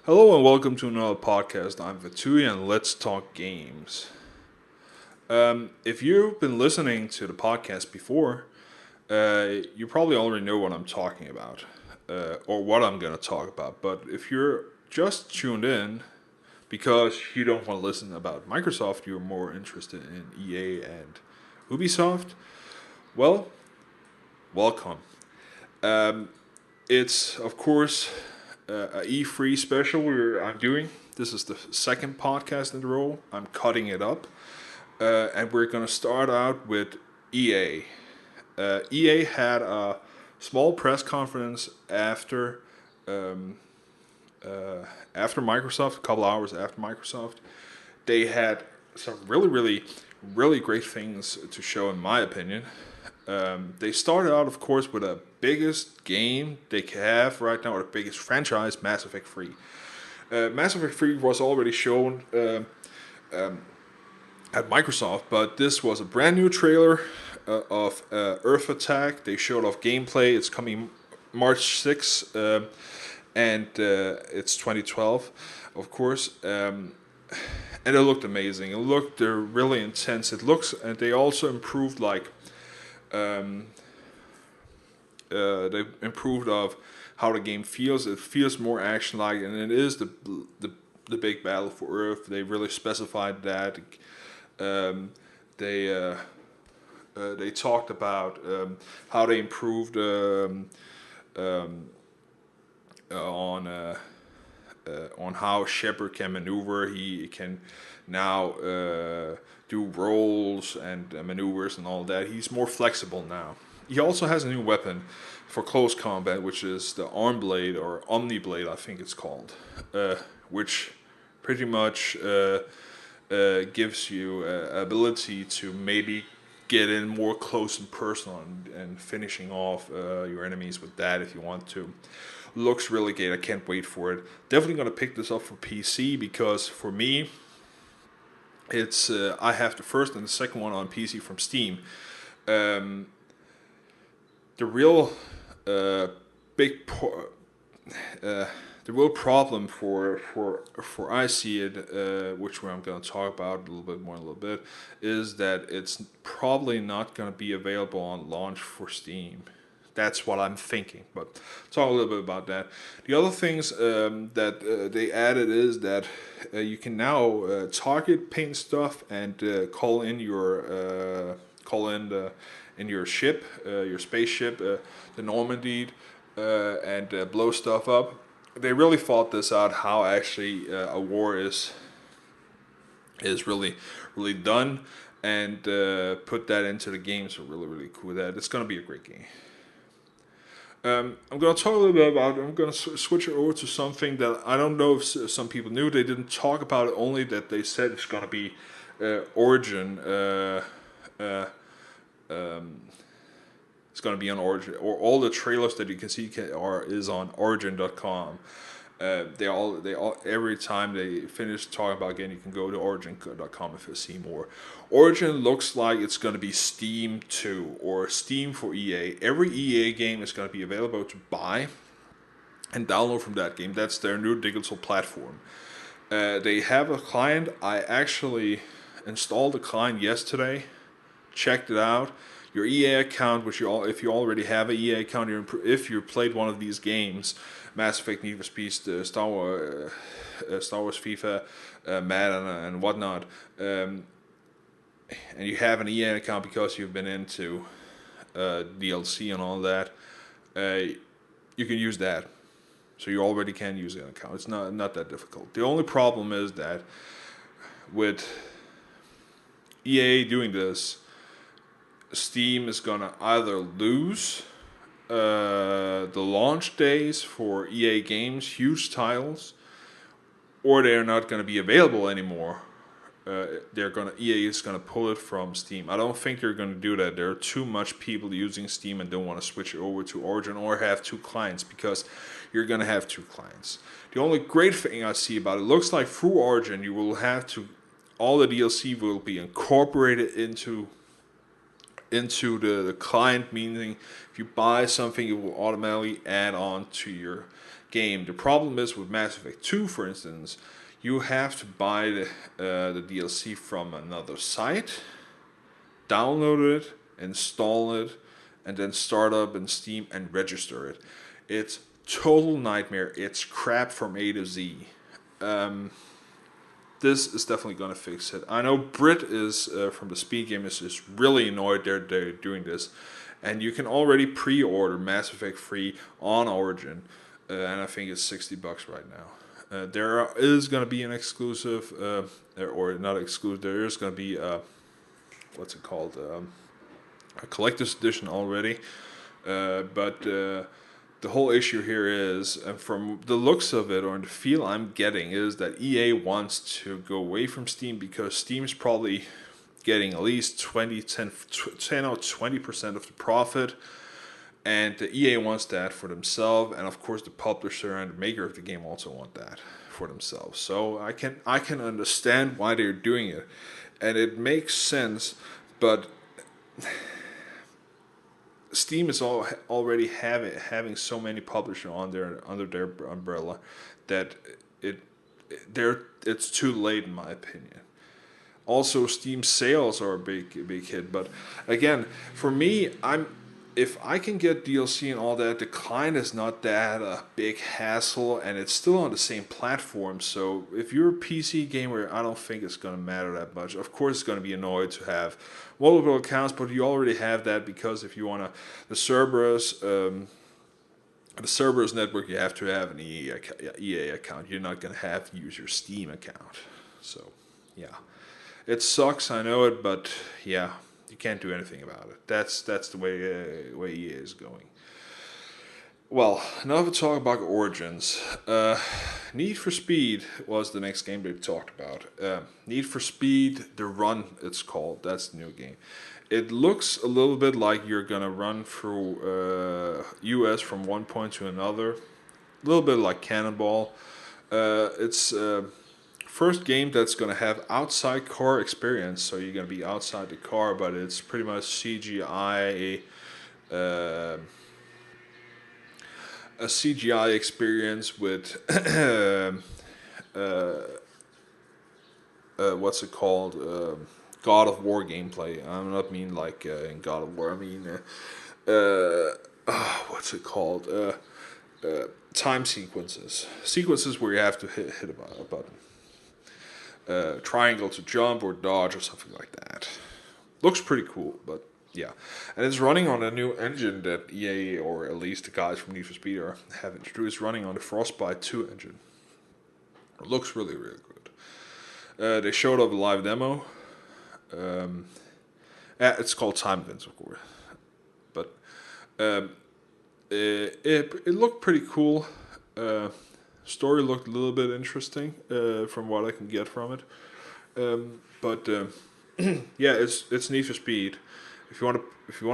Hello and welcome to another podcast. I'm Fettouhi and let's talk games. If you've been listening to the podcast before, you probably already know what I'm talking about or what I'm going to talk about. But if you're just tuned in because you don't want to listen about Microsoft, you're more interested in EA and Ubisoft, well, welcome. Um, it's, of course, a E3 special I'm doing. This is the second podcast in a row. I'm cutting it up. And we're going to start out with EA. EA had a small press conference um, after Microsoft, a couple hours after Microsoft. They had some really great things to show, in my opinion. They started out, of course, with the biggest game they have right now, or the biggest franchise, Mass Effect 3. Mass Effect 3 was already shown at Microsoft, but this was a brand new trailer of Earth Attack. They showed off gameplay. It's coming March 6th, and it's 2012, of course. And it looked amazing. It looked really intense. It looks, and they also improved um, they improved of how the game feels. It feels more action-like, and it is the big battle for Earth. They really specified that. Um, they they talked about how they improved um, on how Shepard can maneuver. He can now do rolls and maneuvers and all that. He's more flexible now. He also has a new weapon for close combat, which is the Arm Blade or Omni Blade, I think it's called, which pretty much gives you ability to maybe get in more close and personal and finishing off your enemies with that if you want to. Looks really great. I can't wait for it. Definitely gonna pick this up for PC because for me, it's I have the first and the second one on PC from Steam. Um, the real uh, big po- uh, the real problem for I see it, which I'm going to talk about a little bit more in a little bit, is that it's probably not going to be available on launch for Steam. That's what I'm thinking, but talk a little bit about that. The other things that they added is that you can now target paint stuff and call in the in your ship, your spaceship, the Normandy, and blow stuff up. They really thought this out how actually a war is really done and put that into the game. So really cool. That it's gonna be a great game. I'm going to talk a little bit about. I'm going to switch it over to something that I don't know if some people knew. They didn't talk about it. Only that they said it's going to be Origin. Uh, um, it's going to be on Origin, or all the trailers that you can see is on Origin.com. They all every time they finish talking about again, you can go to Origin.com if you see more. Origin looks like it's going to be Steam 2 or Steam for EA. Every EA game is going to be available to buy and download from that game. That's their new digital platform. They have a client. I actually installed the client yesterday, checked it out. Your EA account, if you already have an EA account, if you played one of these games, Mass Effect, Need for Speed, Star Wars, FIFA, Madden, and whatnot, and you have an EA account because you've been into DLC and all that, you can use that. So you already can use an account. It's not that difficult. The only problem is that with EA doing this, Steam is gonna either lose the launch days for EA games, huge titles, or they're not gonna be available anymore. EA is gonna pull it from Steam. I don't think they're gonna do that. There are too much people using Steam and don't want to switch it over to Origin or have two clients because you're gonna have two clients. The only great thing I see about it looks like through Origin you will have to all the DLC will be incorporated into the client, meaning if you buy something, it will automatically add on to your game. The problem is with Mass Effect 2, for instance, you have to buy the DLC from another site, download it, install it, and then start up in Steam and register it. It's total nightmare. It's crap from A to Z. This is definitely going to fix it. I know Brit is from the Speed Game is really annoyed they're doing this, and you can already pre-order Mass Effect 3 on Origin, and I think it's $60 right now. There is going to be an exclusive, or not exclusive. There is going to be what's it called, a collector's edition already, but. The whole issue here is, and from the looks of it, or the feel I'm getting, is that EA wants to go away from Steam because Steam's probably getting at least 10 or 20% of the profit, and the EA wants that for themselves, and of course the publisher and the maker of the game also want that for themselves. So I can understand why they're doing it, and it makes sense, but Steam is already having so many publishers under their umbrella that it's too late in my opinion. Also, Steam sales are a big hit, but again, for me, if I can get DLC and all that, the client is not that a big hassle, and it's still on the same platform. So if you're a PC gamer, I don't think it's going to matter that much. Of course, it's going to be annoying to have multiple accounts, but you already have that because if you want the Cerberus network, you have to have an EA account. You're not going to use your Steam account. So, yeah, it sucks. I know it, but yeah. You can't do anything about it. That's the way EA is going. Well, now to talk about Origins. Need for Speed was the next game they talked about. Need for Speed, The Run, it's called. That's the new game. It looks a little bit like you're gonna run through US from one point to another. A little bit like Cannonball. It's first game that's going to have outside car experience, so you're going to be outside the car, but it's pretty much CGI, a CGI experience with what's it called, God of War gameplay. I not mean like in God of War. I mean what's it called? Time sequences where you have to hit a button. Triangle to jump or dodge or something like that. Looks pretty cool, but yeah. And it's running on a new engine that EA, or at least the guys from Need for Speed have introduced, running on the Frostbite 2 engine. It looks really, really good. They showed up a live demo. It's called Time Events, of course. But it looked pretty cool. Story looked a little bit interesting from what I can get from it, but yeah, it's Need for Speed. If you want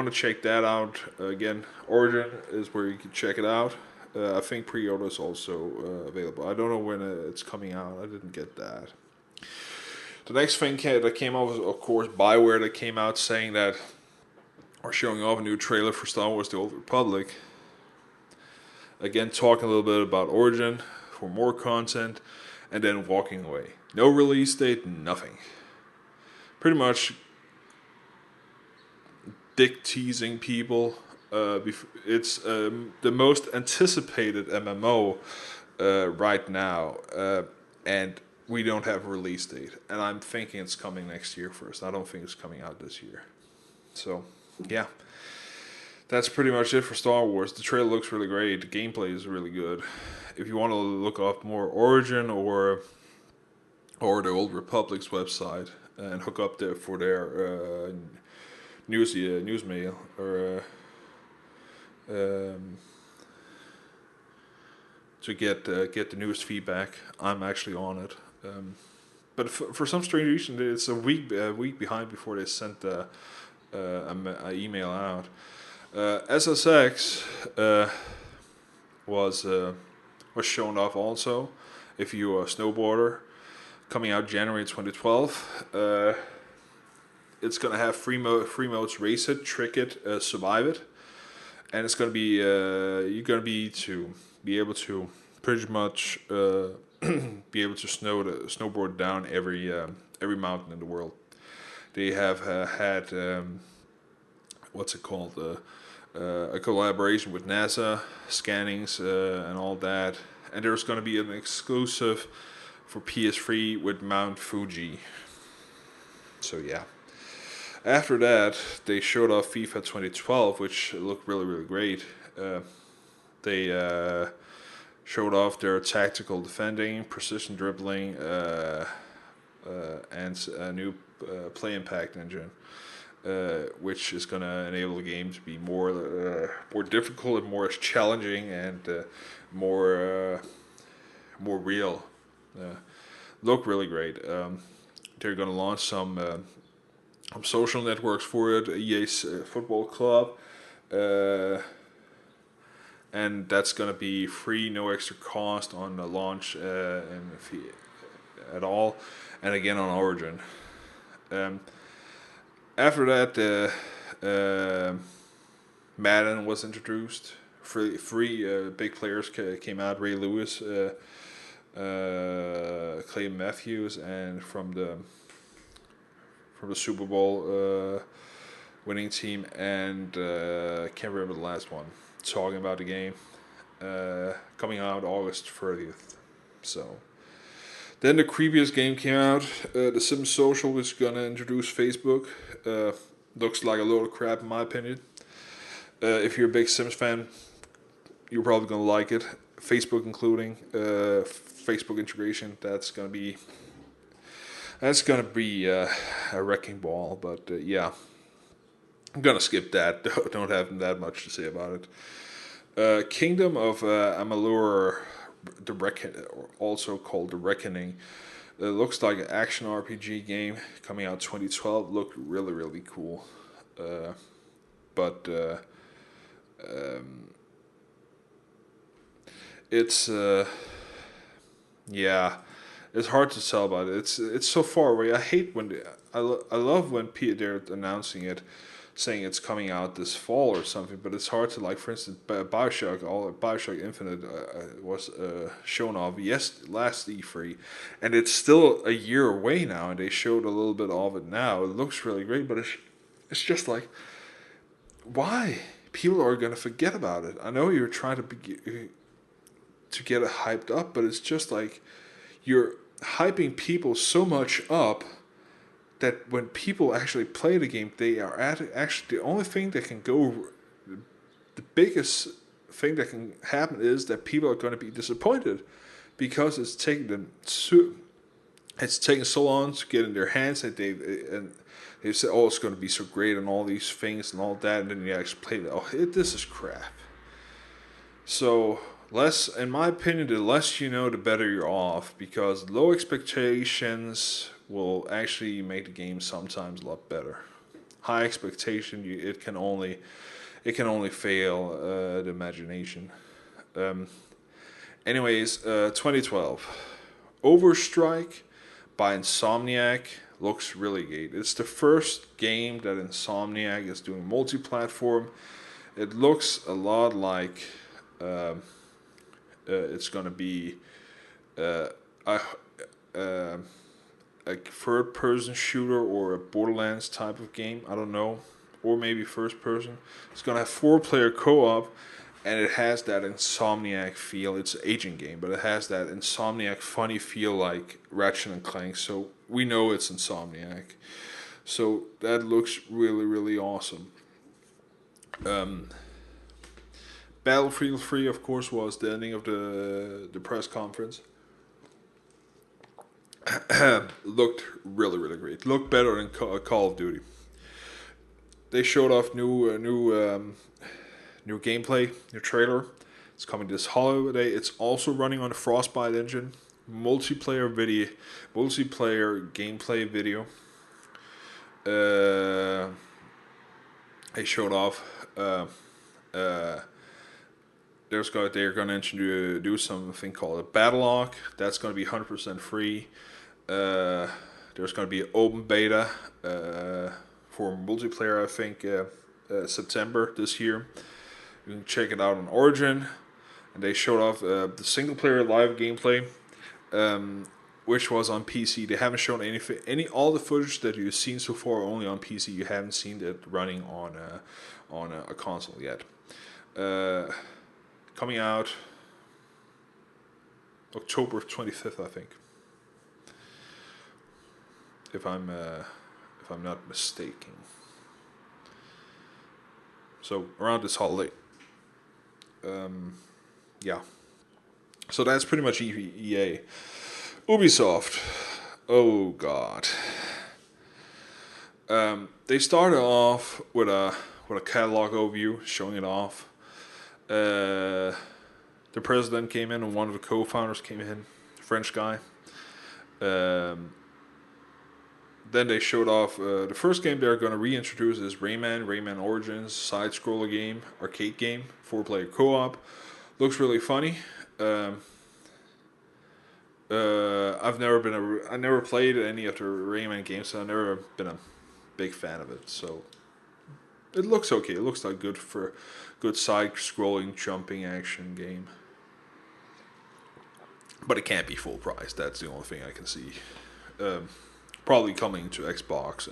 to check that out, again, Origin is where you can check it out. I think pre-order is also available. I don't know when it's coming out. I didn't get that. The next thing that came out was, of course, BioWare that came out saying that, or showing off a new trailer for Star Wars: The Old Republic. Again, talking a little bit about Origin for more content, and then walking away. No release date, nothing. Pretty much dick teasing people. It's the most anticipated MMO right now, and we don't have a release date. And I'm thinking it's coming next year first. I don't think it's coming out this year. So, yeah. That's pretty much it for Star Wars. The trailer looks really great. The gameplay is really good. If you want to look up more Origin or the Old Republic's website and hook up there for their newsmail or to get the newest feedback, I'm actually on it. But for some strange reason, it's a week behind before they sent an email out. SSX was shown off also. If you're a snowboarder, coming out January 2012. It's gonna have three modes: race it, trick it, survive it, and it's gonna be you're gonna be able to pretty much be able to snowboard down every mountain in the world. They have had what's it called a collaboration with NASA scannings and all that, and there's going to be an exclusive for PS3 with Mount Fuji. So yeah. After that, they showed off FIFA 2012, which looked really really great. They showed off their tactical defending, precision dribbling, and a new play impact engine, which is going to enable the game to be more difficult and more challenging and more real. Look really great. They're going to launch some social networks for it. EA's Football Club. And that's gonna be free, no extra cost on the launch and at all, and again on Origin. Um, After that, Madden was introduced. Three big players came out: Ray Lewis, Clay Matthews, and from the Super Bowl winning team, and can't remember the last one. Talking about the game, coming out August 30th. So then the previous game came out, The Sims Social, which is gonna introduce Facebook. Looks like a load of crap in my opinion. If you're a big Sims fan, you're probably gonna like it. Facebook including Facebook integration. That's gonna be a wrecking ball. But yeah, I'm gonna skip that. Don't have that much to say about it. Kingdom of Amalur, also called The Reckoning. It looks like an action RPG game coming out 2012. Looked really really cool, but it's yeah, it's hard to tell about it. It's so far away. I hate when I love when they're announcing it, saying it's coming out this fall or something. But it's hard to, like, for instance, Bioshock Infinite was shown off last E3, and it's still a year away now. And they showed a little bit of it now. It looks really great, but it's just like, why? People are gonna forget about it. I know you're trying to get it hyped up, but it's just like you're hyping people so much up that when people actually play the game, they are actually the only thing that can go. The biggest thing that can happen is that people are going to be disappointed because it's taken so long to get in their hands that they say, oh, it's going to be so great and all these things and all that, and then you actually play it. Oh, this is crap. So in my opinion, the less you know, the better you're off, because low expectations will actually make the game sometimes a lot better. High expectation, it can only fail the imagination. Anyways, 2012, Overstrike by Insomniac looks really great. It's the first game that Insomniac is doing multi-platform. It looks a lot like it's gonna be a third-person shooter or a Borderlands type of game. I don't know, or maybe first-person. It's gonna have 4-player co-op, and it has that Insomniac feel. It's an agent game, but it has that Insomniac funny feel like Ratchet and Clank. So we know it's Insomniac. So that looks really really awesome. Battlefield 3, of course, was the ending of the press conference. Looked really really great. Looked better than Call of Duty. They showed off new gameplay, new trailer. It's coming this holiday. It's also running on the Frostbite engine. Multiplayer gameplay video. They showed off. They're going to introduce something called a battle lock. That's going to be 100% free. There's going to be an open beta for multiplayer, I think, September this year. You can check it out on Origin. and they showed off the single player live gameplay, which was on PC. They haven't shown any all the footage that you've seen so far only on PC. You haven't seen it running on a console yet. Coming out October 25th, I think, if I'm not mistaken. So around this holiday. Yeah. So that's pretty much EA. Ubisoft. Oh God. They started off with a catalog overview showing it off. The president came in and one of the co-founders came in, French guy. Then they showed off the first game they're going to reintroduce is Rayman Origins, side-scroller game, arcade game, 4-player co-op. Looks really funny. I never played any of the Rayman games, so I've never been a big fan of it. So it looks okay. It looks like good side-scrolling jumping action game. But it can't be full price. That's the only thing I can see. Probably coming to Xbox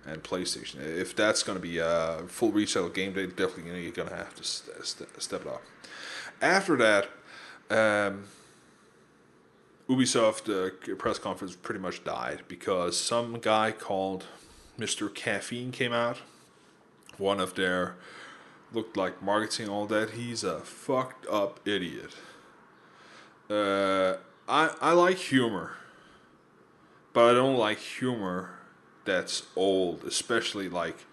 and PlayStation. If that's going to be a full resale game, they're definitely going to have to step it up. After that, Ubisoft press conference pretty much died because some guy called Mr. Caffeine came out. One of their looked like marketing, all that. He's a fucked up idiot. I like humor, but I don't like humor that's old, especially like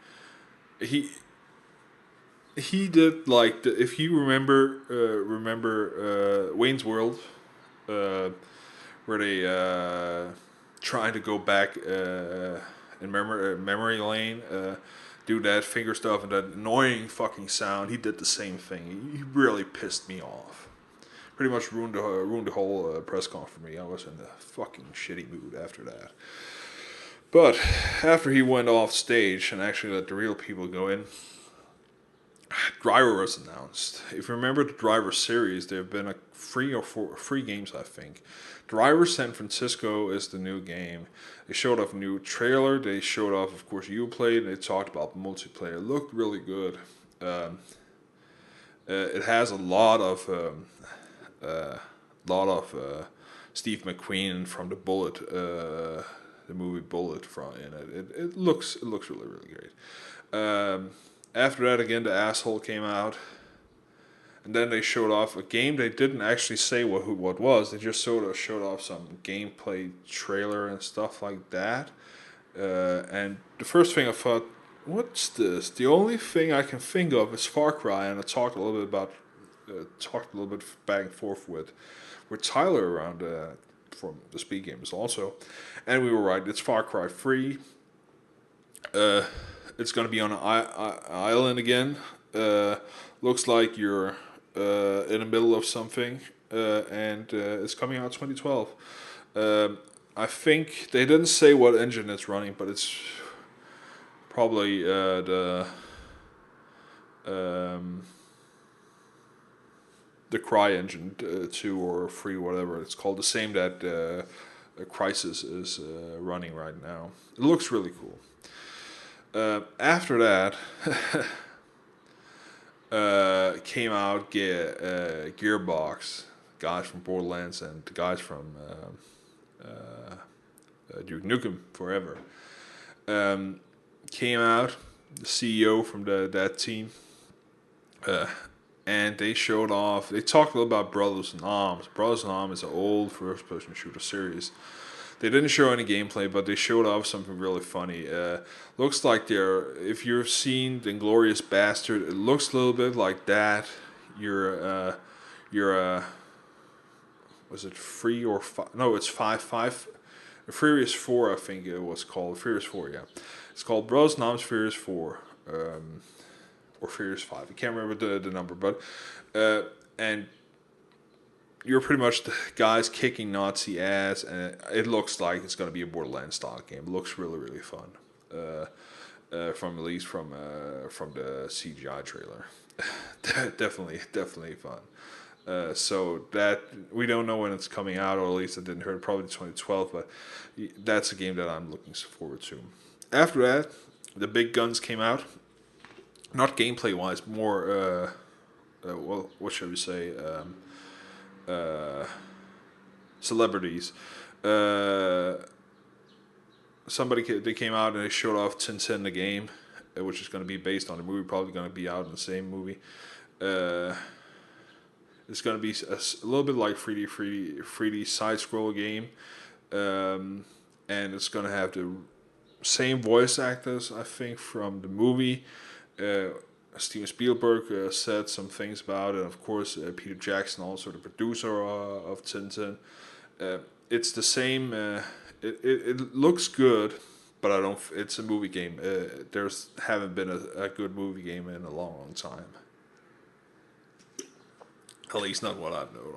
he did like if you remember Wayne's World, where they trying to go back in memory lane, do that finger stuff and that annoying fucking sound. He did the same thing. He really pissed me off. Pretty much ruined the whole press conference for me. I was in a fucking shitty mood after that. But after he went off stage and actually let the real people go in, Driver was announced. If you remember the Driver series, there have been three games, I think. Driver San Francisco is the new game. They showed off a new trailer. They showed off, of course, you played. And they talked about multiplayer. It looked really good. It has a lot of Steve McQueen from the movie Bullet from in it. It looks really great. After that, again, the asshole came out, and then they showed off a game. They didn't actually say what was. They just sort of showed off some gameplay trailer and stuff like that. And the first thing I thought, what's this? The only thing I can think of is Far Cry, and I talked a little bit back and forth with Tyler around from the Speed Games also, and we were right. It's Far Cry 3. It's going to be on an island again. Looks like you're in the middle of something, and it's coming out 2012. I think they didn't say what engine it's running, but it's probably the Cry engine 2 or 3, whatever it's called, the same that Crisis is running right now. It looks really cool. After that, came out Gearbox, guys from Borderlands and the guys from Duke Nukem Forever. Came out, the CEO from that team, and they showed off. They talked a little about Brothers in Arms. Brothers in Arms is an old first-person shooter series. They didn't show any gameplay, but they showed off something really funny. Looks like if you've seen The Inglourious Bastard, it looks a little bit like that. Was it 3 or 5? No, it's 5. Furious 4, I think it was called. Furious 4, yeah. It's called Brothers in Arms Furious 4. Or Furious 5. I can't remember the number, but and you're pretty much the guys kicking Nazi ass, and it looks like it's going to be a Borderlands style game. It looks really fun. From at least from the CGI trailer. Definitely fun. So that we don't know when it's coming out, or at least I didn't hear it, probably 2012. But that's a game that I'm looking forward to. After that, the big guns came out. Not gameplay wise, more well, what should we say? Uh, Celebrities. Uh, they came out and they showed off Tintin the game, which is going to be based on the movie. Probably going to be out in the same movie. Uh, it's going to be a little bit like 3D side scroll game, and it's going to have the same voice actors, I think, from the movie. Uh, Steven Spielberg said some things about it. Of course, Peter Jackson, also the producer of Tintin. Uh, it's the same. It looks good, but I don't. It's a movie game. There's haven't been a good movie game in a long, long time. At least not what I've known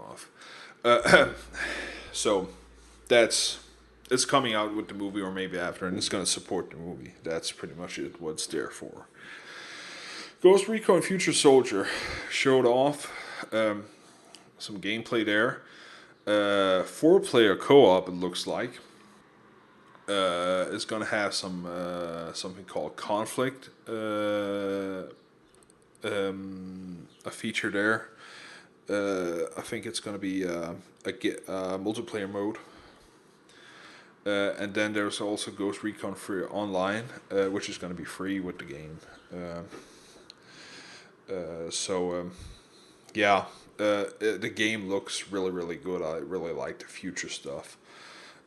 of. So that's it's coming out with the movie or maybe after, and it's going to support the movie. That's pretty much it. What it's there for. Ghost Recon Future Soldier showed off some gameplay there. 4-player co-op. It looks like. It's gonna have some something called conflict. A feature there. I think it's gonna be a multiplayer mode. And then there's also Ghost Recon Free Online, which is going to be free with the game. Yeah, the game looks really, really good. I really like the future stuff,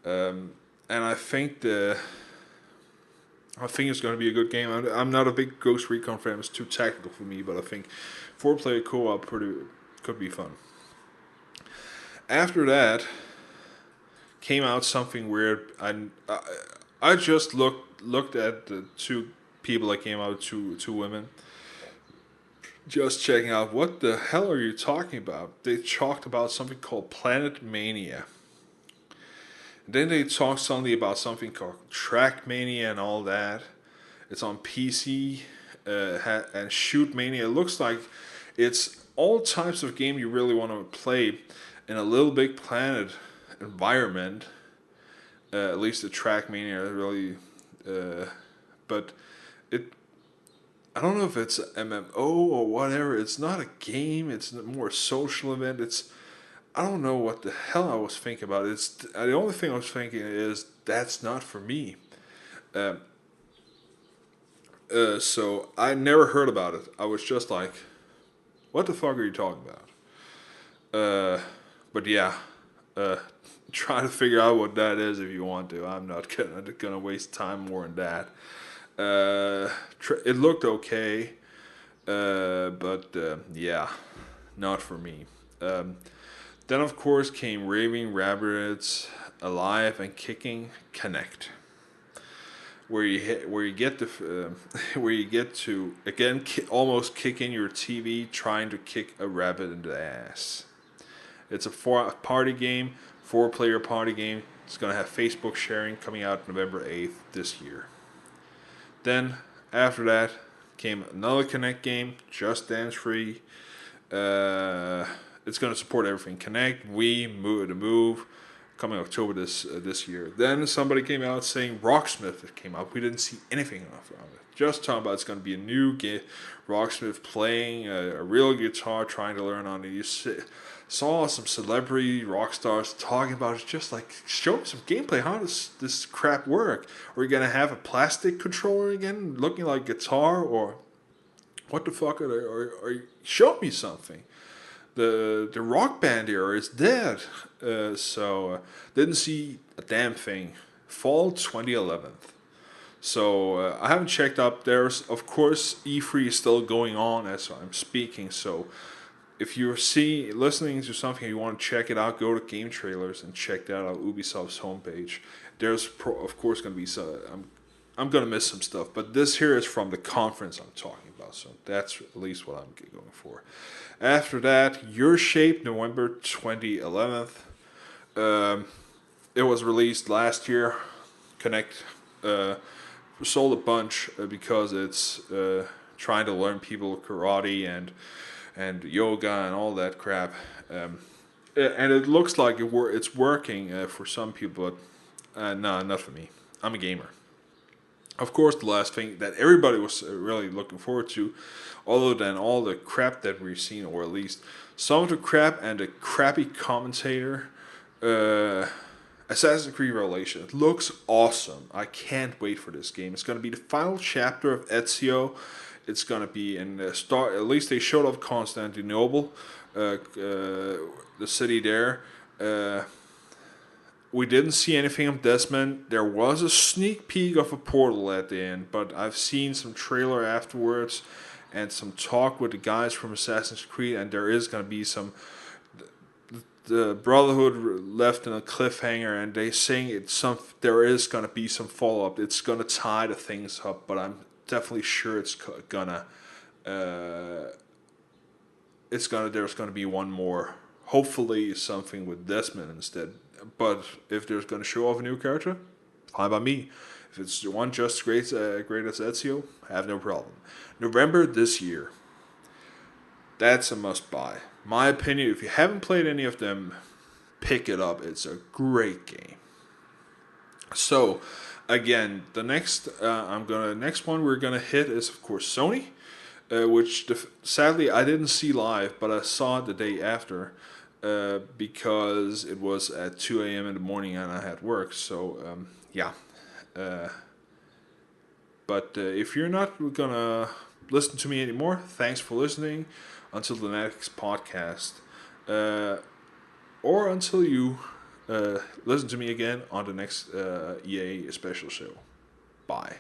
and I think it's going to be a good game. I'm not a big Ghost Recon fan; it's too tactical for me. But I think 4-player co-op could be fun. After that, came out something weird. I just looked at the two people that came out, two women, just checking out what the hell are you talking about. They talked about something called Planet Mania. Then they talked suddenly about something called Trackmania and all that. It's on PC and Shoot Mania. It looks like it's all types of game you really want to play in a Little Big Planet environment. At least the Trackmania really, but it. I don't know if it's an MMO or whatever. It's not a game. It's more a social event. I don't know what the hell I was thinking about. It's the only thing I was thinking is that's not for me. Uh, so I never heard about it. I was just like, what the fuck are you talking about? But yeah, try to figure out what that is if you want to. I'm not gonna waste time more on that. It looked okay, but yeah, not for me. Then of course came Raving Rabbids Alive and Kicking Connect, where you get the where you get to again almost kick in your TV trying to kick a rabbit in the ass. It's a party game, 4-player party game. It's gonna have Facebook sharing coming out November 8th this year. Then after that came another Connect game, Just Dance Free. It's going to support everything: Connect, Wii, the Move, coming October this year. Then somebody came out saying Rocksmith came out. We didn't see anything of it. Just talking about it's going to be a new game. Rocksmith playing a real guitar, trying to learn on it. You saw some celebrity rock stars talking about it. Just like, show me some gameplay. How does this crap work? Are you going to have a plastic controller again, looking like guitar, or what the fuck are they? Or show me something. The Rock Band era is dead. So didn't see a damn thing. Fall 2011. So I haven't checked up. There's of course E3 is still going on as I'm speaking. So if you're listening to something you want to check it out, go to Game Trailers and check that out. Ubisoft's homepage. There's of course going to be some. I'm gonna miss some stuff, but this here is from the conference I'm talking about, so that's at least what I'm going for. After that, Your Shape, November 2011. It was released last year. Connect sold a bunch because it's trying to learn people karate and yoga and all that crap. And it looks like it's working for some people, but no, not for me. I'm a gamer. Of course, the last thing that everybody was really looking forward to, other than all the crap that we've seen, or at least some of the crap and the crappy commentator, uh, Assassin's Creed Revelation. It looks awesome. I can't wait for this game. It's going to be the final chapter of Ezio. It's going to be in the start. At least they showed off Constantinople, the city there. Uh, we didn't see anything of Desmond. There was a sneak peek of a portal at the end, but I've seen some trailer afterwards and some talk with the guys from Assassin's Creed, and there is going to be some. The Brotherhood left in a cliffhanger, and they saying there is going to be some follow up. It's going to tie the things up, but I'm definitely sure gonna. There's gonna be one more. Hopefully something with Desmond instead. But if there's gonna show off a new character, fine by me. If it's one just great as Ezio, I have no problem. November this year. That's a must buy. My opinion, if you haven't played any of them, pick it up. It's a great game. So, again, the next one we're gonna hit is of course Sony, which sadly I didn't see live, but I saw it the day after, because it was at 2 a.m. in the morning and I had work. So yeah. But if you're not gonna listen to me anymore, thanks for listening. Until the next podcast, or until you listen to me again on the next EA special show. Bye.